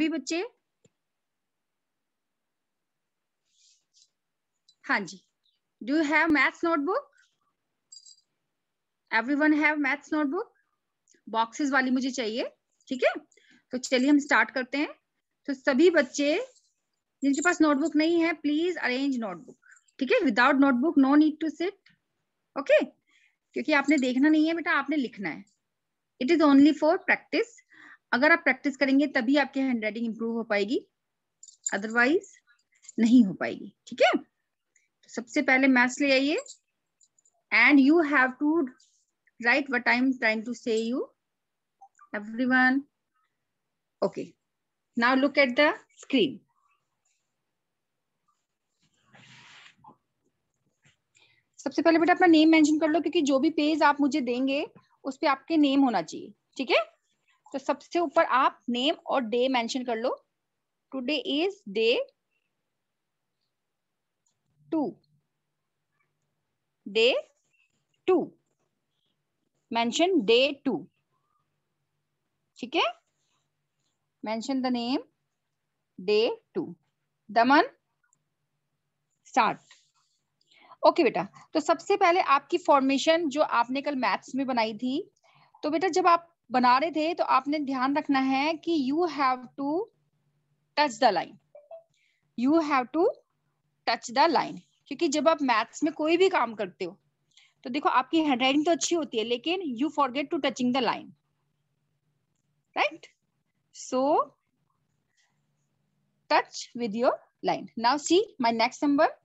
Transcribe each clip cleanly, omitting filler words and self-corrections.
सभी बच्चे? हाँ जी, do you have maths notebook? Everyone have maths notebook? Boxes वाली मुझे चाहिए, ठीक है? तो चलिए हम स्टार्ट करते हैं। तो सभी बच्चे जिनके पास नोटबुक नहीं है, प्लीज अरेंज नोटबुक, ठीक है? Without notebook no need to sit, okay? क्योंकि आपने देखना नहीं है बेटा, आपने लिखना है। It is only for practice. अगर आप प्रैक्टिस करेंगे तभी आपकी हैंडराइटिंग इंप्रूव हो पाएगी, अदरवाइज नहीं हो पाएगी, ठीक है? तो सबसे पहले मैथ्स ले आइए and you have to write what I am trying to say you everyone. Okay, now look at the screen. सबसे पहले बेटा अपना नेम मेंशन कर लो, क्योंकि जो भी पेज आप मुझे देंगे उस पे आपके नेम होना चाहिए, ठीक है? तो सबसे ऊपर आप नेम और डे मेंशन कर लो। Today is day 2, day 2, mention day 2, ठीक है? Mention the name day 2। Daman, start. Okay बेटा, तो सबसे पहले आपकी फॉर्मेशन जो आपने कल मैथ्स में बनाई थी, तो बेटा जब आप बना रहे थे तो आपने ध्यान रखना है कि you have to touch the line, you have to touch the line. क्योंकि जब आप मैथ्स में कोई भी काम करते हो तो देखो आपकी हैंडराइटिंग तो अच्छी होती है, लेकिन you forget to touching the line, right? So touch with your line. Now see my next number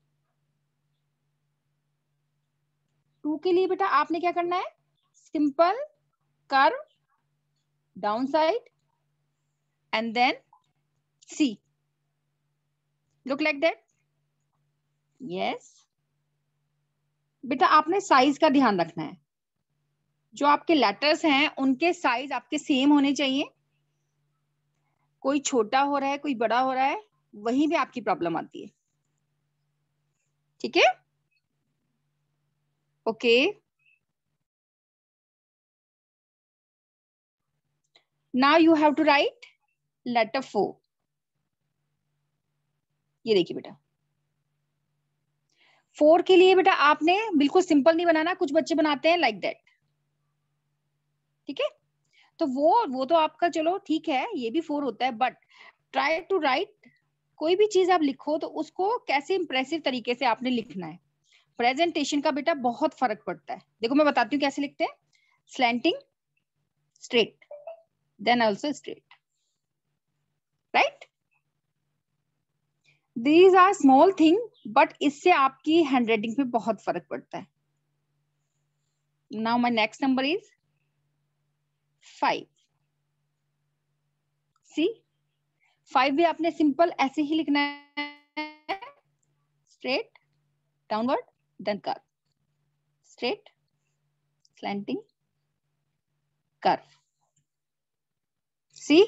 2 के लिए बेटा आपने क्या करना है? Simple curve down side and then C. Look like that? Yes. बेटा आपने साइज का ध्यान रखना है, जो आपके लेटर्स हैं उनके साइज आपके सेम होने चाहिए। कोई छोटा हो रहा है, कोई बड़ा हो रहा है, वहीं भी आपकी प्रॉब्लम आती है, ठीक है? Okay, now you have to write letter 4। ये देखिए बेटा 4 के लिए बेटा आपने बिल्कुल सिंपल नहीं बनाना, कुछ बच्चे बनाते हैं लाइक दैट, ठीक है? तो वो तो आपका चलो ठीक है, ये भी 4 होता है, बट ट्राई टू राइट, कोई भी चीज आप लिखो तो उसको कैसे इंप्रेसिव तरीके से आपने लिखना है। प्रेजेंटेशन का बेटा बहुत फर्क पड़ता है। देखो मैं बताती हूँ कैसे लिखते हैं। Slanting, straight, then also straight, right? These are small thing, but इससे आपकी हैंडराइटिंग पे बहुत फर्क पड़ता है। Now my next number is 5। See 5 भी आपने सिंपल ऐसे ही लिखना है, straight, downward, then curve, straight, slanting, curve. See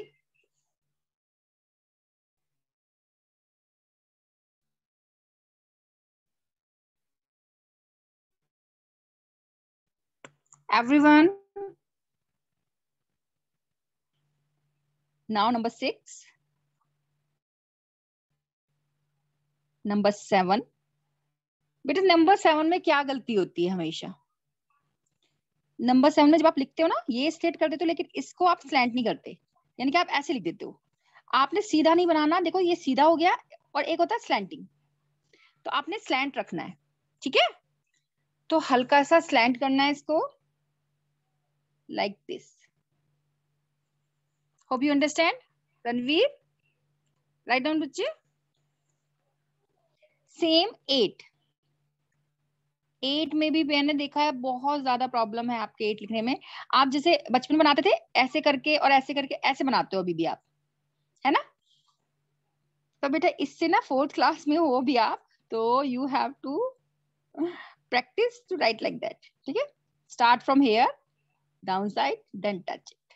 everyone, now number 6, number 7। बेटा नंबर 7 में क्या गलती होती है हमेशा? नंबर 7 में जब आप लिखते हो ना, ये स्ट्रेट कर देते हो, लेकिन इसको आप स्लैंट नहीं करते, यानी कि आप ऐसे लिख देते हो। आपने सीधा नहीं बनाना, देखो ये सीधा हो गया, और एक होता है स्लैंटिंग, तो आपने स्लैंट रखना है, ठीक है? तो हल्का सा स्लैंट करना है इसको, like this. Hope you understand. Ranveer, write down बच्चे। सेम 8 में भी मैंने देखा है बहुत ज्यादा प्रॉब्लम है आपके 8 लिखने में। आप जैसे बचपन में बनाते थे ऐसे करके और ऐसे करके, ऐसे बनाते हो अभी भी आप, है ना? तो बेटा इससे ना 4th क्लास में हो भी आप, तो you have to practice to write like that, ठीक है? Start from here, down side, then touch it.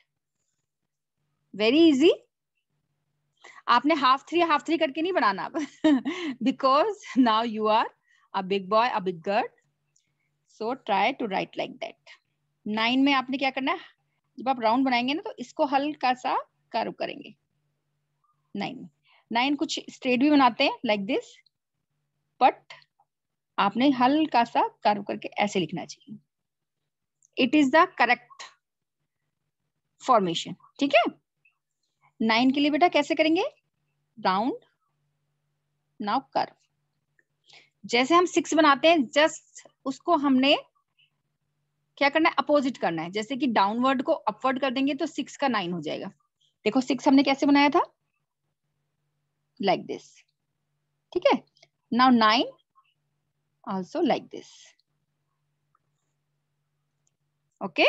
Very easy. आपने हाफ 3 करके नहीं बनाना अब, because now you are a big boy, a big girl, so try to write like that. 9 में आपने क्या करना है? जब आप राउंड बनाएंगे ना, तो इसको हल्का सा कर्व करेंगे, 9 कुछ स्ट्रेट भी बनाते हैं लाइक दिस, बट आपने हल्का सा कर्व करके ऐसे लिखना चाहिए. It is the correct formation. ठीक है. 9 के लिए बेटा कैसे करेंगे? Round, now curve. जैसे हम 6 बनाते हैं, जस्ट उसको हमने क्या करना है? अपोजिट करना है. जैसे कि डाउनवर्ड को अपवर्ड कर देंगे तो 6 का 9 हो जाएगा. देखो 6 हमने कैसे बनाया था? Like this. ठीक है. Now 9 also like this. Okay,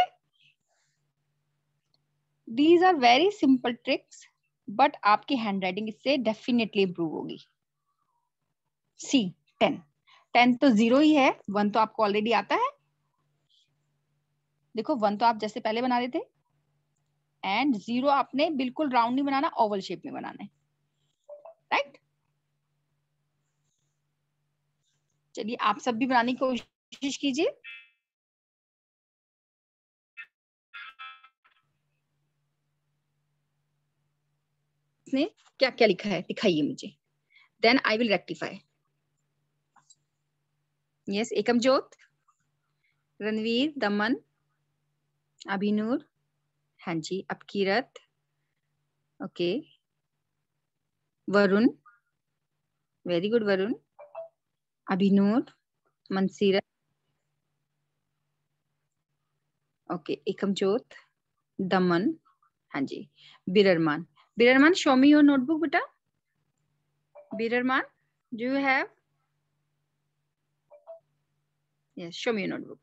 these are very simple tricks, but आपकी हैंडराइटिंग इससे डेफिनेटली इंप्रूव होगी. सी 10 तो 0 ही है, 1 तो आपको ऑलरेडी आता है. देखो 1 तो आप जैसे पहले बना रहे थे, एंड 0 आपने बिल्कुल राउंड नहीं बनाना, ओवल शेप में बनाना है. राइट. चलिए आप सब भी बनाने की कोशिश कीजिए. इसने क्या क्या लिखा है दिखाइए मुझे, then I will rectify. Yes, Ekamjyot, Ranveer, Daman, Abhinoor, हाँ जी, Apkirat, okay, Varun, very good Varun, Abhinoor, Mansirat, okay, Ekamjyot, Daman, हाँ जी, Birraman. Birraman, show me your notebook बेटा. Birraman, do you have? Yes, show me your notebook.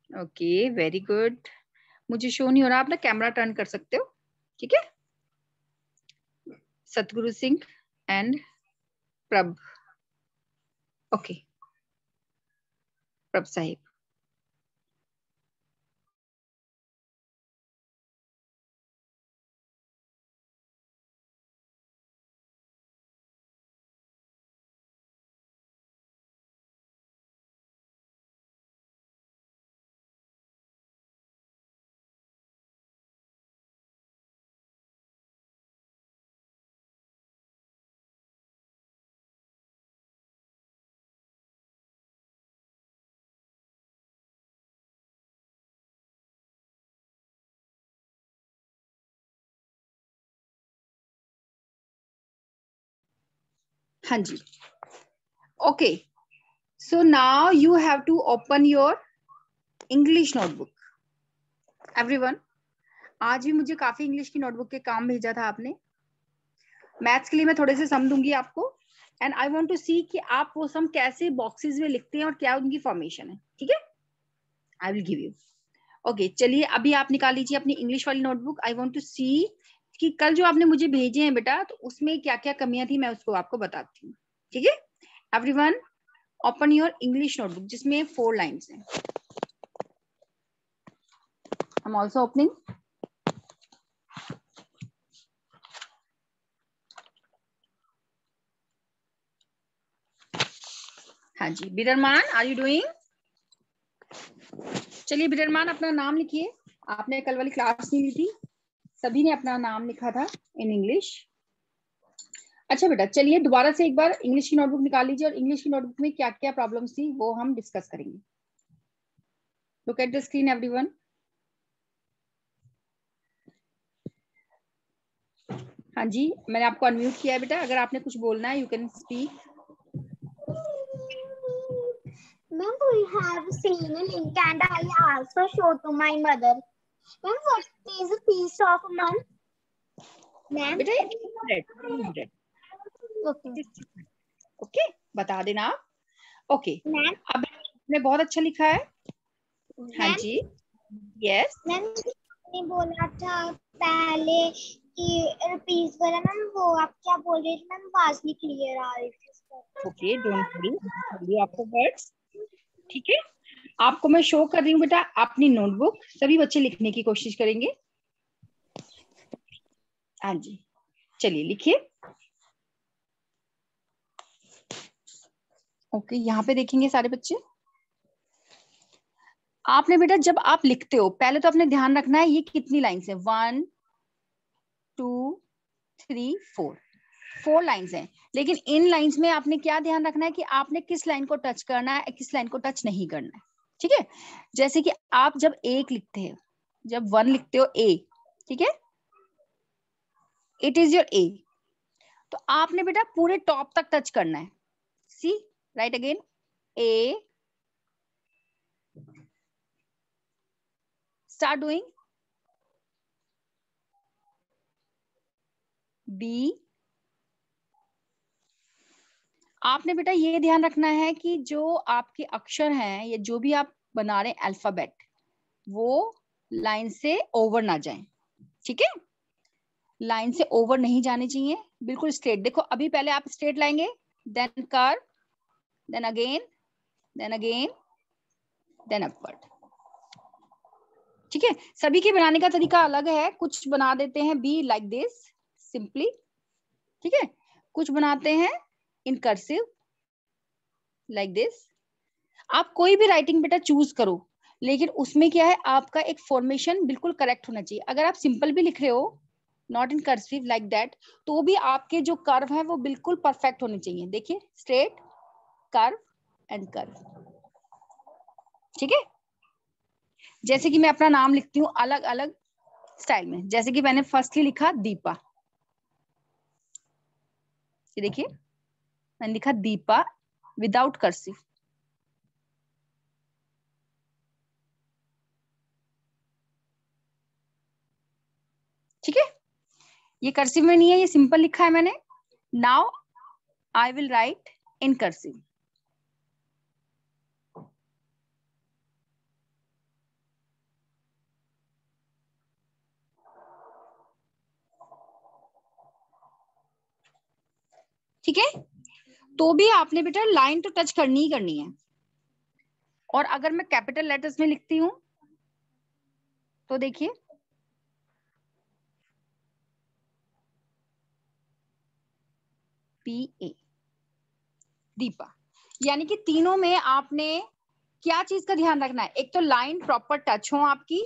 Okay, very good. मुझे शो नहीं हो रहा, आप ना कैमरा टर्न कर सकते हो. ठीक है. सतगुरु सिंह एंड प्रभ. ओके, प्रभ साहिब. हाँ जी. Okay, so now you have to open your English notebook. Everyone, आज भी मुझे काफी इंग्लिश की नोटबुक के काम भेजा था आपने. मैथ्स के लिए मैं थोड़े से सम दूंगी आपको, एंड आई वांट टू सी कि आप वो सम कैसे बॉक्सेस में लिखते हैं और क्या उनकी फॉर्मेशन है. ठीक है. I will give you. Okay, चलिए अभी आप निकाल लीजिए अपनी इंग्लिश वाली नोटबुक. आई वांट टू सी कि कल जो आपने मुझे भेजे हैं बेटा, तो उसमें क्या क्या कमियां थी, मैं उसको आपको बताती हूँ. ठीक है. Everyone, open your English notebook जिसमें 4 लाइन्स हैं. I am also opening. हाँ जी, बिररमान, आर यू डूइंग? चलिए बिररमान, अपना नाम लिखिए. आपने कल वाली क्लास नहीं ली थी, सभी ने अपना नाम लिखा था इन इंग्लिश. अच्छा बेटा, चलिए दोबारा से एक बार इंग्लिश की नोटबुक निकाल लीजिए, और इंग्लिश की नोटबुक में क्या क्या प्रॉब्लम्स थी वो हम डिस्कस करेंगे. Look at the screen everyone. हाँ जी, मैंने आपको अनम्यूट किया है बेटा, अगर आपने कुछ बोलना है you can speak. Ma'am, we have seen a link and I also showed to my mother. Ma'am, what is a piece of a month? Ma'am, बेटा 200. okay. ओके, बता देना आप. ओके, Ma'am, अब आपने बहुत अच्छा लिखा है. हाँ ma'am, जी, यस. मैम ने बोला था पहले कि रिपीट करा. मैम वो आप क्या बोल रही थी? मैम आवाज नहीं क्लियर आ रही थी. ओके, डोंट वरी, आपको वर्ड्स. ठीक है. आपको मैं शो कर रही हूँ बेटा अपनी नोटबुक. सभी बच्चे लिखने की कोशिश करेंगे. हाँ जी, चलिए लिखिए. ओके, यहाँ पे देखेंगे सारे बच्चे. आपने बेटा जब आप लिखते हो, पहले तो आपने ध्यान रखना है ये कितनी लाइन्स है. 1 2 3 4 4 लाइंस हैं, लेकिन इन लाइंस में आपने क्या ध्यान रखना है कि आपने किस लाइन को टच करना है, किस लाइन को टच नहीं करना है। ठीक है, जैसे कि आप जब एक लिखते हैं, जब 1 लिखते हो ए, ठीक है, इट इज योर ए, तो आपने बेटा पूरे टॉप तक टच करना है। सी, राइट अगेन, ए, स्टार्ट डूइंग, बी। आपने बेटा ये ध्यान रखना है कि जो आपके अक्षर हैं, या जो भी आप बना रहे हैं अल्फाबेट, वो लाइन से ओवर ना जाएं। ठीक है, लाइन से ओवर नहीं जाने चाहिए, बिल्कुल स्ट्रेट। देखो अभी पहले आप स्ट्रेट लाएंगे, then curve, then again, then again, then upward. ठीक है, सभी के बनाने का तरीका अलग है। कुछ बना देते हैं बी लाइक दिस सिंपली, ठीक है, कुछ बनाते हैं इन कर्सिव लाइक दिस। आप कोई भी राइटिंग बेटा चूज करो, लेकिन उसमें क्या है, आपका एक फॉर्मेशन बिल्कुल करेक्ट होना चाहिए। अगर आप सिंपल भी लिख रहे हो, not in cursive like that, तो भी आपके जो कर्व है वो बिल्कुल परफेक्ट होने चाहिए। देखिए, स्ट्रेट, कर्व एंड कर्व। ठीक है, जैसे कि मैं अपना नाम लिखती हूँ अलग अलग स्टाइल में, जैसे कि मैंने फर्स्टली लिखा दीपा, ये देखिए मैंने लिखा दीपा विदाउट कर्सिव। ठीक है, ये कर्सिव में नहीं है, ये सिंपल लिखा है मैंने। Now I will write in cursive. ठीक है, तो भी आपने बेटा लाइन तो टच करनी ही करनी है। और अगर मैं कैपिटल लेटर्स में लिखती हूं तो देखिए, PA, दीपा। यानी कि तीनों में आपने क्या चीज का ध्यान रखना है, एक तो लाइन प्रॉपर टच हो आपकी,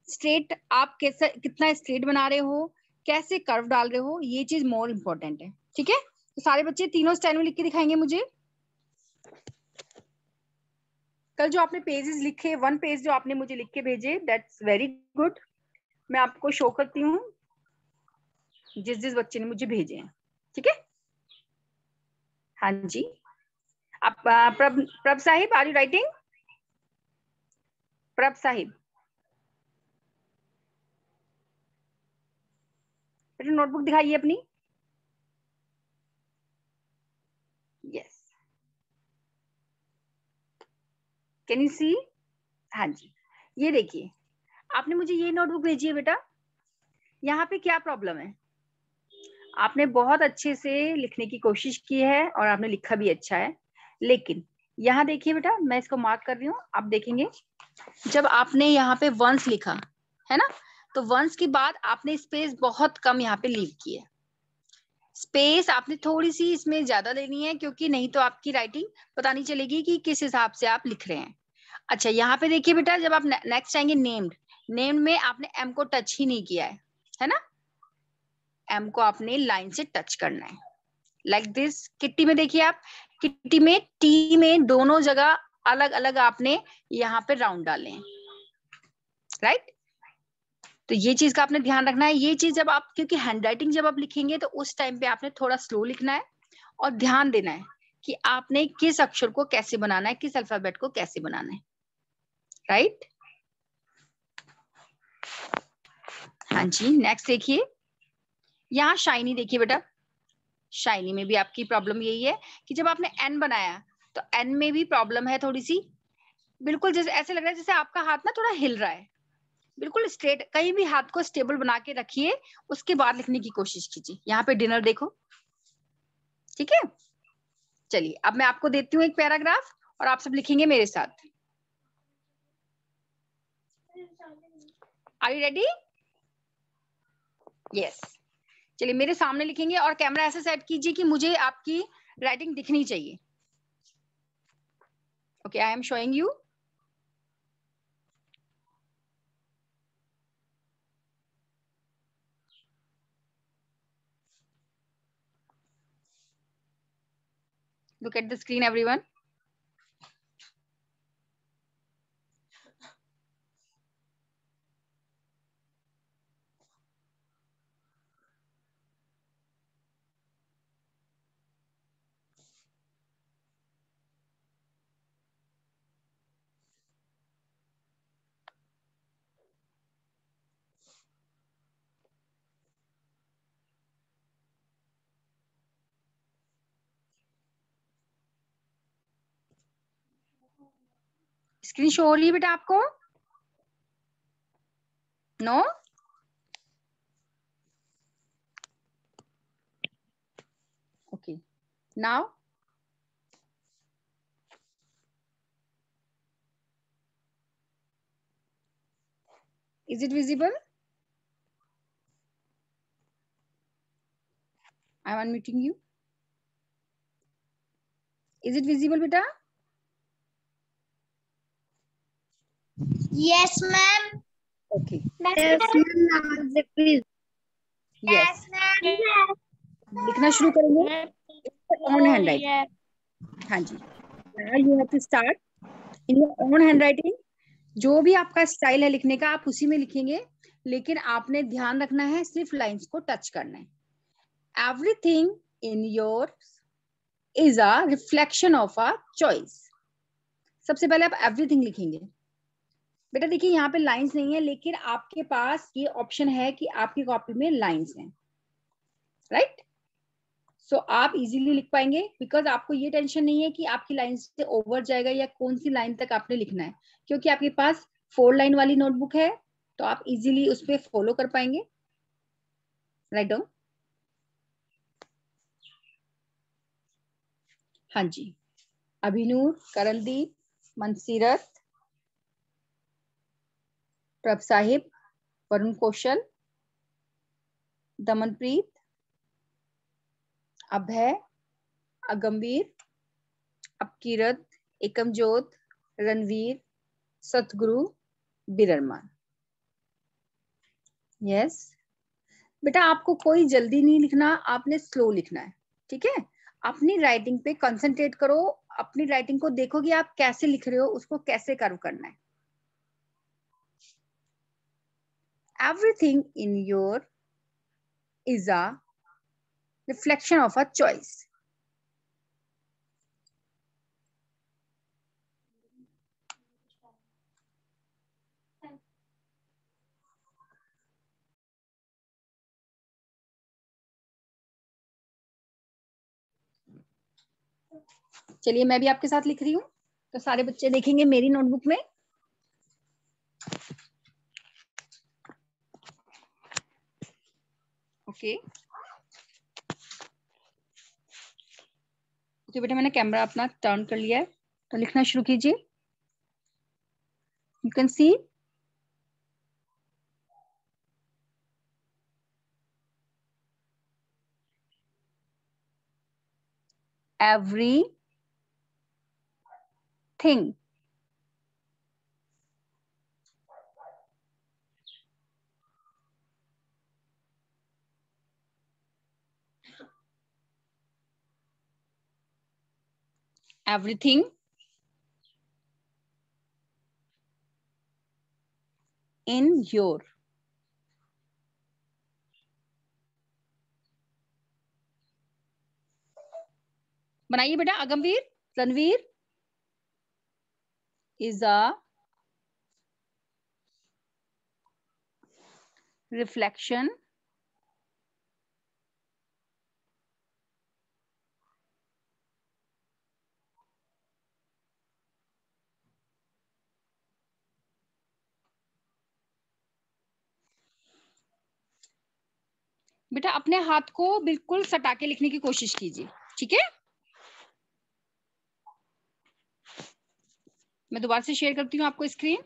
स्ट्रेट, आप कैसे कितना स्ट्रेट बना रहे हो, कैसे कर्व डाल रहे हो, ये चीज मोर इंपॉर्टेंट है। ठीक है, तो सारे बच्चे तीनों स्टाइल में लिख के दिखाएंगे मुझे। कल जो आपने पेजेस लिखे, 1 पेज जो आपने मुझे लिख के भेजे, दैट्स वेरी गुड। मैं आपको शो करती हूँ जिस जिस बच्चे ने मुझे भेजे हैं। ठीक है, हाँ जी, आप प्रभ साहिब, आर यू राइटिंग? प्रभ साहिब, नोटबुक दिखाइए अपनी। Yes, can you see? हाँ जी, ये देखिए आपने मुझे ये नोटबुक भेजी है बेटा। यहाँ पे क्या प्रॉब्लम है, आपने बहुत अच्छे से लिखने की कोशिश की है और आपने लिखा भी अच्छा है, लेकिन यहाँ देखिए बेटा, मैं इसको मार्क कर रही हूँ, आप देखेंगे जब आपने यहाँ पे वंस लिखा है ना, तो वंस के बाद आपने स्पेस बहुत कम यहाँ पे लीव की है। स्पेस आपने थोड़ी सी इसमें ज्यादा देनी है, क्योंकि नहीं तो आपकी राइटिंग पता नहीं चलेगी कि किस हिसाब से आप लिख रहे हैं। अच्छा, यहाँ पे देखिए बेटा, जब आप नेक्स्ट आएंगे नेम्ड, नेम्ड में आपने एम को टच ही नहीं किया है ना, एम को आपने लाइन से टच करना है लाइक दिस। किट्टी में देखिए आप, किट्टी में टी में दोनों जगह अलग अलग आपने यहाँ पे राउंड डाले हैं, राइट। तो ये चीज का आपने ध्यान रखना है। ये चीज जब आप, क्योंकि हैंडराइटिंग जब आप लिखेंगे तो उस टाइम पे आपने थोड़ा स्लो लिखना है और ध्यान देना है कि आपने किस अक्षर को कैसे बनाना है, किस अल्फाबेट को कैसे बनाना है, राइट। हाँ जी, नेक्स्ट देखिए, यहाँ शाइनी देखिए बेटा, शाइनी में भी आपकी प्रॉब्लम यही है कि जब आपने एन बनाया तो एन में भी प्रॉब्लम है थोड़ी सी। बिल्कुल जैसे ऐसे लग रहा है जैसे आपका हाथ ना थोड़ा हिल रहा है। बिल्कुल स्ट्रेट, कहीं भी हाथ को स्टेबल बना के रखिए, उसके बाद लिखने की कोशिश कीजिए। यहाँ पे डिनर देखो, ठीक है। चलिए अब मैं आपको देती हूँ एक पैराग्राफ और आप सब लिखेंगे मेरे साथ। Are you ready? यस, चलिए मेरे सामने लिखेंगे और कैमरा ऐसे सेट कीजिए कि मुझे आपकी राइटिंग दिखनी चाहिए। Okay, I am showing you. Look at the screen, everyone. Screen show हो रही है बेटा आपको? No? Okay, now is it visible? I am unmuting you. Is it visible beta? Yes, ma'am. Okay. Yes, ma'am. Yes. ma'am. लिखना शुरू करेंगे on hand writing. हाँ जी. Now you have to start in your own handwriting. जो भी आपका style है लिखने का आप उसी में लिखेंगे, लेकिन आपने ध्यान रखना है सिर्फ लाइंस को टच करना है. Everything in yours is a reflection of a choice. सबसे पहले आप एवरीथिंग लिखेंगे. बेटा देखिए यहाँ पे लाइंस नहीं है, लेकिन आपके पास ये ऑप्शन है कि आपकी कॉपी में लाइंस हैं, राइट? सो आप इजीली लिख पाएंगे, बिकॉज आपको ये टेंशन नहीं है कि आपकी लाइन से ओवर जाएगा या कौन सी लाइन तक आपने लिखना है, क्योंकि आपके पास 4 लाइन वाली नोटबुक है, तो आप इजीली उस पर फॉलो कर पाएंगे. Write down. हाँ जी. अभिनूर, करणदीप, मनसीरत, प्रभ साहिब, वरुण कौशल, दमनप्रीत, अभय, अगमवीर, अपकीरत, एकमजोत, रणवीर, सतगुरु, बिररमान. यस बेटा, आपको कोई जल्दी नहीं लिखना, आपने स्लो लिखना है. ठीक है, अपनी राइटिंग पे कंसंट्रेट करो, अपनी राइटिंग को देखो कि आप कैसे लिख रहे हो, उसको कैसे कर्व करना है. Everything in your is a reflection of a choice. चलिए मैं भी आपके साथ लिख रही हूँ, तो सारे बच्चे देखेंगे मेरी नोटबुक में. ओके ओके बेटा, मैंने कैमरा अपना टर्न कर लिया है, तो लिखना शुरू कीजिए. You can see everything everything in your बनाइए बेटा. अगमवीर, रणवीर, is a reflection बेटा अपने हाथ को बिल्कुल सटा के लिखने की कोशिश कीजिए. ठीक है, मैं दोबारा से शेयर करती हूँ आपको स्क्रीन.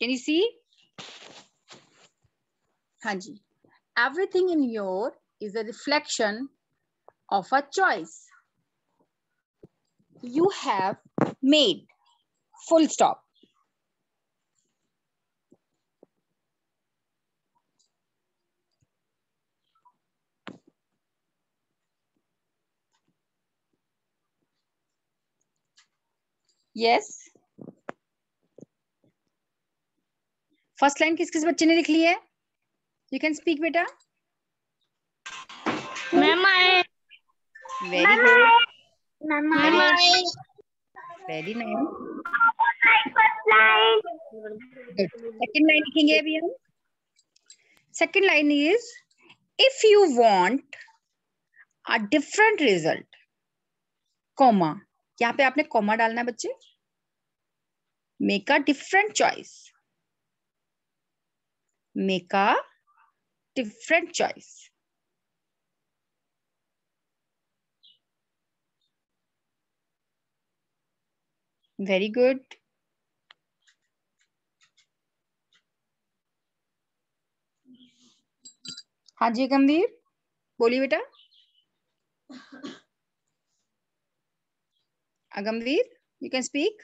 Can you see? हाँ जी. Everything in your is a reflection of a choice you have made. Full stop. Yes, first line किस किस बच्चे ने लिख ली है? यू कैन स्पीक बेटा। Ma'am I, very good, very very nice, first line. Good. Second line लिखेंगे अभी हम। Second line is if you want a different result, comma, यहाँ पे आपने कॉमा डालना है बच्चे। Make a different choice, make a different choice. Very good. हाँ जी गंभीर, बोलिए बेटा। अगमवीर, you can speak.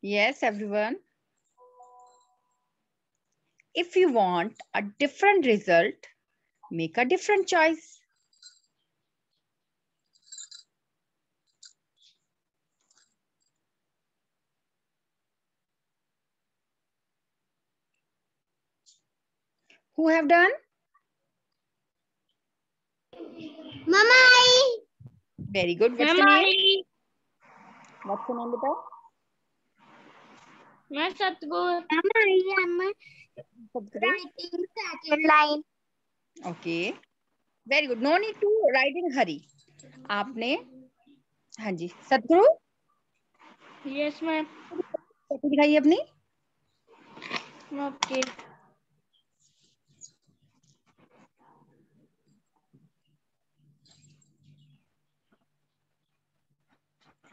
Yes, everyone. If you want a different result, make a different choice. Who have done? Mama, Very good. What's the name? What's the name, beta? मैं सतगुरु। Mama, I am writing second line. Okay. Very good. No need to write in hurry. आपने, हाँ जी, सतगुरु। Yes, ma'am. Copy दिखाइए अपनी। Okay.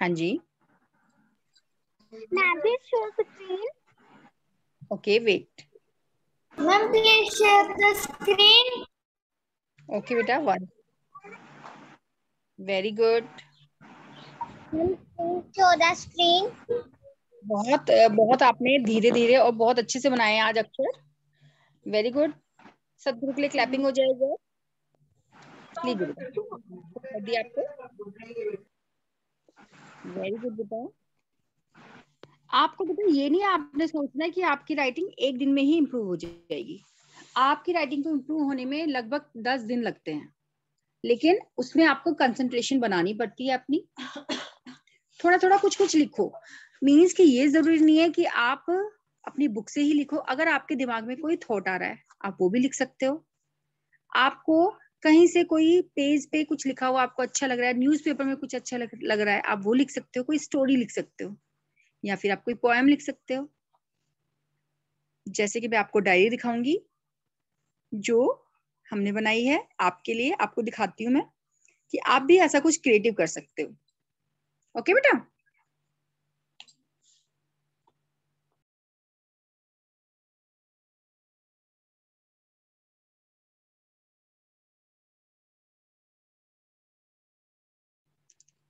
हाँ जी। Ma'am, please show screen. Okay, wait. Ma'am, please share the screen. Okay, बेटा, one. Very good. Ma'am, please show the screen. बहुत बहुत आपने धीरे धीरे और बहुत अच्छे से बनाए हैं आज अक्षर। Very good. सतगुरु के लिए क्लैपिंग हो जाएगा। लीजिए बेटा, कर दिया आपको। वेरी गुड बेटा। आपको बेटा ये नहीं आपने सोचना है कि आपकी राइटिंग एक दिन में ही इम्प्रूव हो जाएगी। आपकी राइटिंग को इम्प्रूव होने में लगभग 10 दिन लगते हैं, लेकिन उसमें आपको कंसंट्रेशन बनानी पड़ती है अपनी। थोड़ा थोड़ा कुछ कुछ लिखो। मीन्स कि ये जरूरी नहीं है कि आप अपनी बुक से ही लिखो। अगर आपके दिमाग में कोई थॉट आ रहा है, आप वो भी लिख सकते हो। आपको कहीं से कोई पेज पे कुछ लिखा हुआ आपको अच्छा लग रहा है, न्यूज़पेपर में कुछ अच्छा लग रहा है, आप वो लिख सकते हो। कोई स्टोरी लिख सकते हो, या फिर आप कोई पोएम लिख सकते हो। जैसे कि मैं आपको डायरी दिखाऊंगी जो हमने बनाई है आपके लिए। आपको दिखाती हूँ मैं कि आप भी ऐसा कुछ क्रिएटिव कर सकते हो। ओके बेटा।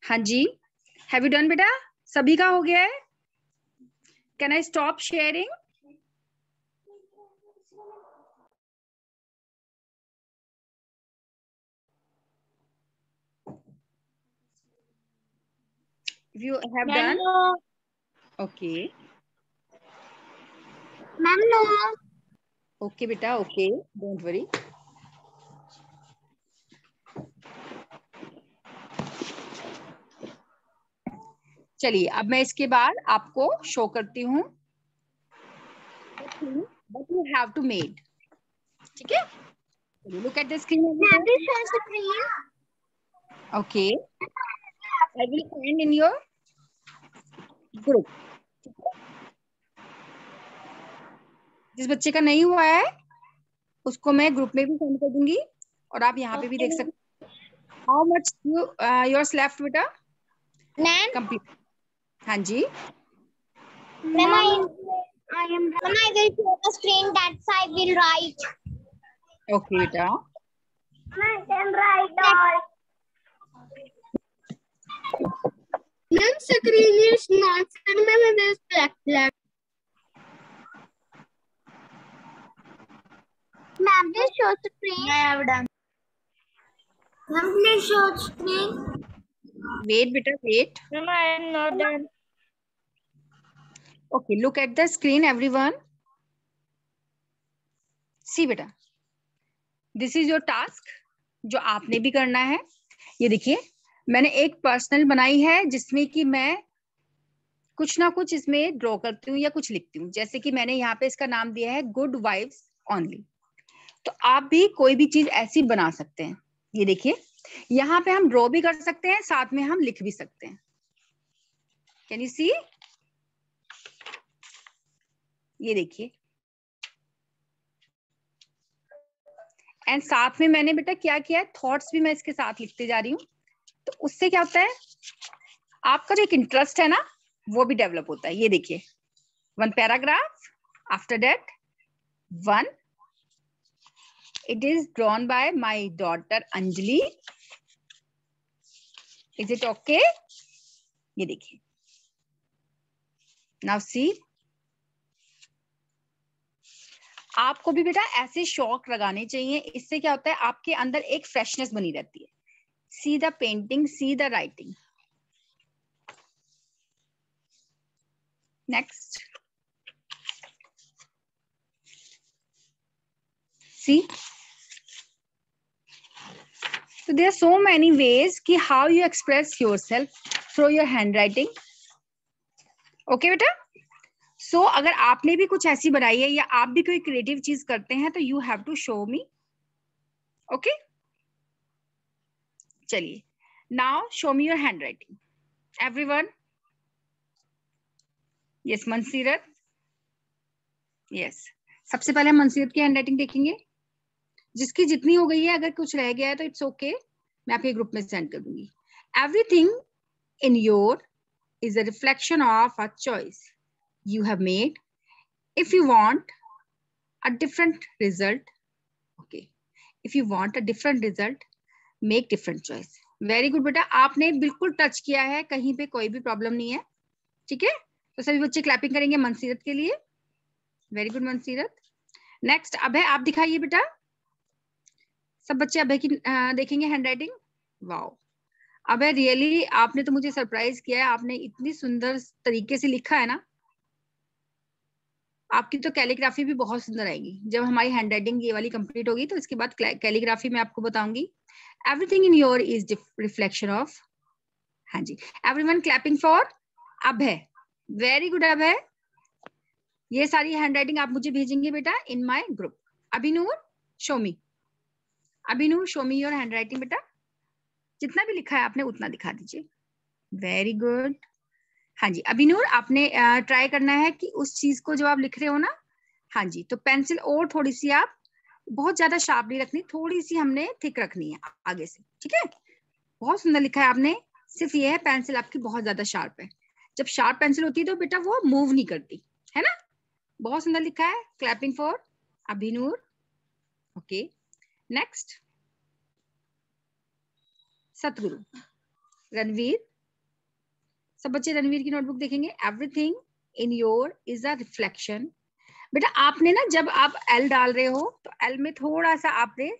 हाँ जी, हैव यू डन बेटा? सभी का हो गया है? Can I stop sharing? If you have done, no. okay. Ma'am, no. Okay बेटा, okay, don't worry. चलिए अब मैं इसके बाद आपको शो करती हूँ what you have to made. ठीक है? Look at the screen. Ma'am, please show screen. Okay. I will send in your group. जिस बच्चे का नहीं हुआ है उसको मैं ग्रुप में भी सेंड कर दूंगी, और आप यहाँ पे भी देख सकते हैं। How much yours left बेटा? 9. Complete. हाँ जी। Ma'am, I will show the screen. That's I will write. Okay बेटा। I can write all. Ma'am, screen is not showing. Ma'am, there is black. Ma'am, please show screen. I have done. Ma'am, please show screen. Wait, beta, wait. Ma'am, I am not done. Okay, look at the screen, everyone. See बेटा, this is your task जो आपने भी करना है. ये देखिए, मैंने एक पर्सनल बनाई है जिसमें कि मैं कुछ ना कुछ इसमें ड्रॉ करती हूँ या कुछ लिखती हूँ. जैसे कि मैंने यहाँ पे इसका नाम दिया है गुड वाइब्स ओनली. तो आप भी कोई भी चीज ऐसी बना सकते हैं. ये देखिए, यहाँ पे हम ड्रॉ भी कर सकते हैं, साथ में हम लिख भी सकते हैं. कैन यू सी? ये देखिए, एंड साथ में मैंने बेटा क्या किया है, थॉट्स भी मैं इसके साथ लिखते जा रही हूँ. तो उससे क्या होता है, आपका जो एक इंटरेस्ट है ना, वो भी डेवलप होता है. ये देखिए, one paragraph, after that one, it is drawn by my daughter Anjali. Is it okay? ये देखिए, नाउ सी. आपको भी बेटा ऐसे शौक लगाने चाहिए. इससे क्या होता है, आपके अंदर एक फ्रेशनेस बनी रहती है. See the painting, see the writing. Next, see. So there are so many ways कि how you express yourself through your handwriting. Okay बेटा? So अगर आपने भी कुछ ऐसी बनाई है या आप भी कोई क्रिएटिव चीज करते हैं तो you have to show me. Okay? चलिए, now show me your handwriting. Everyone. Yes, मंसीरत. Yes. सबसे पहले हम मंसीरत की हैंडराइटिंग देखेंगे. जिसकी जितनी हो गई है, अगर कुछ रह गया है तो इट्स ओके, मैं आपके ग्रुप में सेंड कर दूंगी. Everything in your is a reflection of a choice you have made. If you want a different result, okay, if you want a different result, make different choice. Very good बेटा, आपने बिल्कुल touch किया है, कहीं पे कोई भी problem नहीं है. ठीक है, तो सभी बच्चे क्लैपिंग करेंगे मंसीरत के लिए. Very good Mansirat. Next Abhay, आप दिखाइए बेटा. सब बच्चे अभय की देखेंगे हैंडराइटिंग. वाओ अभय, रियली आपने तो मुझे सरप्राइज किया है. आपने इतनी सुंदर तरीके से लिखा है ना. आपकी तो कैलीग्राफी भी बहुत सुंदर आएगी. जब हमारी हैंडराइटिंग ये वाली कंप्लीट होगी तो इसके बाद कैलीग्राफी में आपको बताऊंगी. Everything in your is reflection of. हाँ जी, everyone clapping for Abhay. Very good Abhay. ये सारी हैंडराइटिंग आप मुझे भेजेंगे बेटा in my group. Abhinoor, show me. Abhinoor, show me your handwriting बेटा. जितना भी लिखा है आपने उतना दिखा दीजिए. Very good. हाँ जी अभिनूर, आपने ट्राई करना है कि उस चीज को जो आप लिख रहे हो ना, हाँ जी, तो पेंसिल और थोड़ी सी आप बहुत ज्यादा शार्प नहीं रखनी, थोड़ी सी हमने थिक रखनी है आगे से. ठीक है, बहुत सुंदर लिखा है आपने. सिर्फ ये है, पेंसिल आपकी बहुत ज्यादा शार्प है. जब शार्प पेंसिल होती है तो बेटा वो मूव नहीं करती है ना. बहुत सुंदर लिखा है. Clapping for Abhinoor. Okay, next Satguru. Ranveer, सब बच्चे रणवीर की नोटबुक देखेंगे. Everything in your is a reflection. बेटा आपने ना, जब आप एल डाल रहे हो तो एल में थोड़ा सा आपने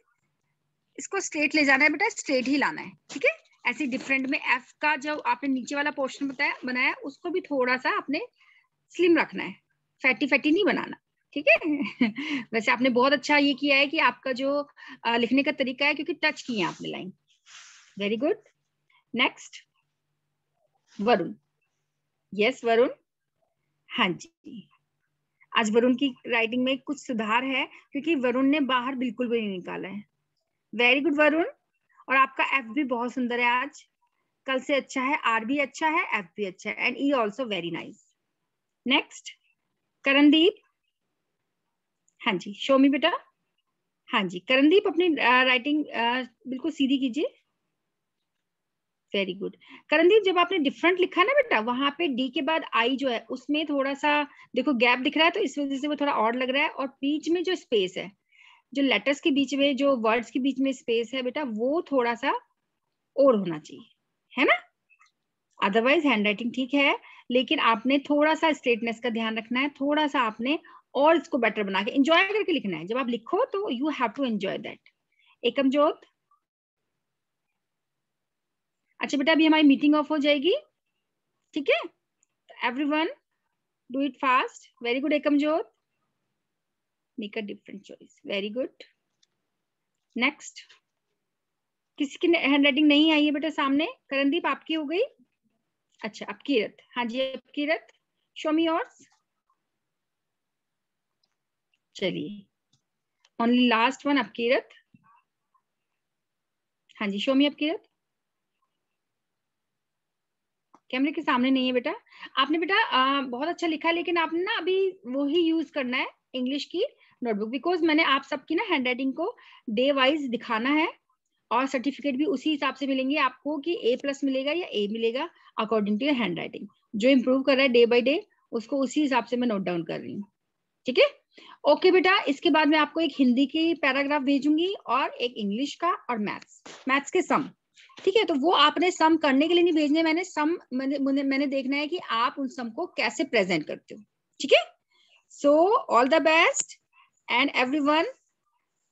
इसको स्ट्रेट ले जाना है बेटा, स्ट्रेट ही लाना है. ठीक है, ऐसे डिफरेंट में एफ का जो आपने नीचे वाला पोर्शन बनाया उसको भी थोड़ा सा आपने स्लिम रखना है, फैटी फैटी नहीं बनाना. ठीक है. वैसे आपने बहुत अच्छा ये किया है कि आपका जो लिखने का तरीका है, क्योंकि टच किए हैं आपने line. Very good. Next Varun. Yes Varun. हाँ जी, आज वरुण की राइटिंग में कुछ सुधार है क्योंकि वरुण ने बाहर बिल्कुल भी नहीं निकाला है. Very good Varun. और आपका एफ भी बहुत सुंदर है आज, कल से अच्छा है. आर भी अच्छा है, एफ भी अच्छा है, and E also very nice. Next Karandeep. हाँ जी, शो मी बेटा. हाँ जी करणदीप, अपनी राइटिंग बिल्कुल सीधी कीजिए. Very good. करणदीप, जब आपने डिफरेंट लिखा ना बेटा, वहां पे डी के बाद आई जो है उसमें थोड़ा सा देखो गैप दिख रहा है, तो इस वजह से वो थोड़ा ऑड लग रहा है. और बीच में जो स्पेस है, जो लेटर्स के बीच में, जो वर्ड्स के बीच में स्पेस है बेटा, वो थोड़ा सा और होना चाहिए, है ना. अदरवाइज हैंडराइटिंग ठीक है, लेकिन आपने थोड़ा सा स्ट्रेटनेस का ध्यान रखना है, थोड़ा सा आपने और इसको बेटर बना के एंजॉय करके लिखना है। जब आप लिखो तो you have to enjoy that. Ekamjot, अच्छा बेटा अभी हमारी मीटिंग ऑफ हो जाएगी, ठीक है? Everyone do it fast. Very good Ekamjot, make a different choice, very good. Next, किसी की हैंडराइटिंग नहीं आई है बेटा सामने? करणदीप आपकी हो गई? अच्छा अब कीरत, हाँ जी अब कीरत, शो मी योर्स। चलिए ओनली लास्ट वन अब कीरत, हाँ जी शो मी अब कीरत। कैमरे के सामने नहीं है बेटा। आपने बेटा बहुत अच्छा लिखा है, लेकिन आपने ना अभी वो ही यूज करना है इंग्लिश की नोटबुक, बिकॉज मैंने आप सबकी ना हैंडराइटिंग को डे वाइज दिखाना है और सर्टिफिकेट भी उसी हिसाब से मिलेंगे आपको कि A+ मिलेगा या A मिलेगा अकॉर्डिंग टू योर हैंडराइटिंग। जो इम्प्रूव कर रहा है डे बाय डे उसको उसी हिसाब से मैं नोट डाउन कर रही हूँ, ठीक है? ओके बेटा, इसके बाद मैं आपको एक हिंदी की पैराग्राफ भेजूंगी और एक इंग्लिश का और मैथ्स के सम, ठीक है? तो वो आपने सम करने के लिए नहीं भेजने, मैंने सम मैंने देखना है कि आप उन सम को कैसे प्रेजेंट करते हो, ठीक है? So all the best and everyone,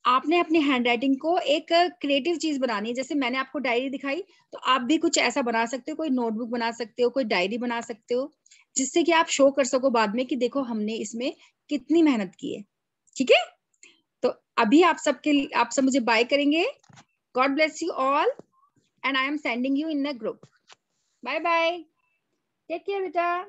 आपने अपनी हैंडराइटिंग को एक क्रिएटिव चीज बनानी है। जैसे मैंने आपको डायरी दिखाई, तो आप भी कुछ ऐसा बना सकते हो, कोई नोटबुक बना सकते हो, कोई डायरी बना सकते हो, जिससे कि आप शो कर सको बाद में कि देखो हमने इसमें कितनी मेहनत की है, ठीक है? तो अभी आप सब मुझे बाय करेंगे। God bless you all and I am sending you in a group. Bye bye, take care बेटा।